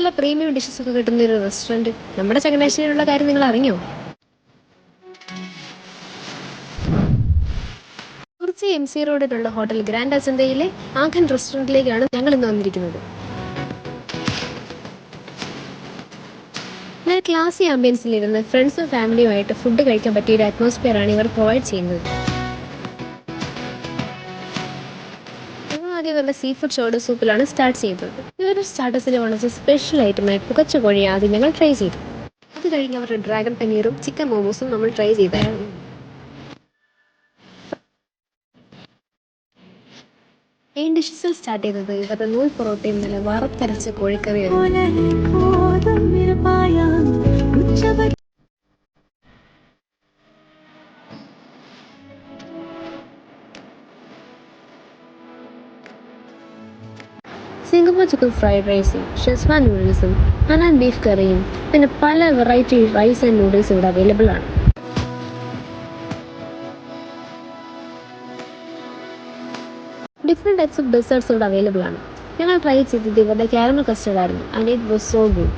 നല്ല premium dishes ഒക്കെ കിട്ടുന്ന ഒരു റെസ്റ്റോറൻറ്റ് നമ്മുടെ ചങ്ങനാശ്ശേരിയിലുള്ള കാര്യം നിങ്ങൾ അറിഞ്ഞോ? കുറിച്ചി MC റോഡിലുള്ള ഹോട്ടൽ ഗ്രാൻഡ് അജന്തയിലെ ആഖൻ റെസ്റ്റോറൻറ്റിലേക്കാണ് ഞങ്ങൾ ഇന്ന് വന്നിരിക്കുന്നത്. നല്ല ക്ലാസി ആംബിയൻസിലിരുന്ന് ഫ്രണ്ട്സും ഫാമിലിയുമായിട്ട് ഫുഡ് കഴിക്കാൻ പറ്റിയ ഒരു അറ്റ്മോസ്ഫിയർ ആണ് ഇവർ പ്രൊവൈഡ് ചെയ്യുന്നത്. ആദ്യം നല്ല സീ ഫുഡ് ഷോർട്ട് സൂപ്പിലാണ് സ്റ്റാർട്ട് ചെയ്തത്. ഇവരുടെ സ്റ്റാർട്ടസിൽ വന്നിച്ച സ്പെഷ്യൽ ഐറ്റമായി പുകച്ച കോഴി ആദ്യം ഞങ്ങൾ ട്രൈ ചെയ്തു. അത് കഴിഞ്ഞ് അവരുടെ ഡ്രാഗൺ പനീറും ചിക്കൻ മോമോസും നമ്മൾ ട്രൈ ചെയ്തായിരുന്നു. മെയിൻ ഡിഷസിൽ സ്റ്റാർട്ട് ചെയ്തത് ഇവരുടെ നൂൽ പൊറോട്ടയും നല്ല വറുത്തരച്ച കോഴിക്കറിയായിരുന്നു. സിംഗപ്പൂർ ചിക്കൻ ഫ്രൈഡ് റൈസും ഷെസ്വാൻ നൂഡിൽസും ഹനാൻ ബീഫ് കറിയും പിന്നെ പല വെറൈറ്റി റൈസ് ആൻഡ് നൂഡിൽസ് ഇവിടെ അവൈലബിൾ ആണ്. ഡിഫറെൻറ്റ് ടൈപ്സ് ഓഫ് ഡെസേർട്ട്സ് ഇവിടെ അവൈലബിൾ ആണ്. ഞങ്ങൾ ട്രൈ ചെയ്തത് ഇവരുടെ കാരമൽ കസ്റ്റർഡ് ആയിരുന്നു and it was so good.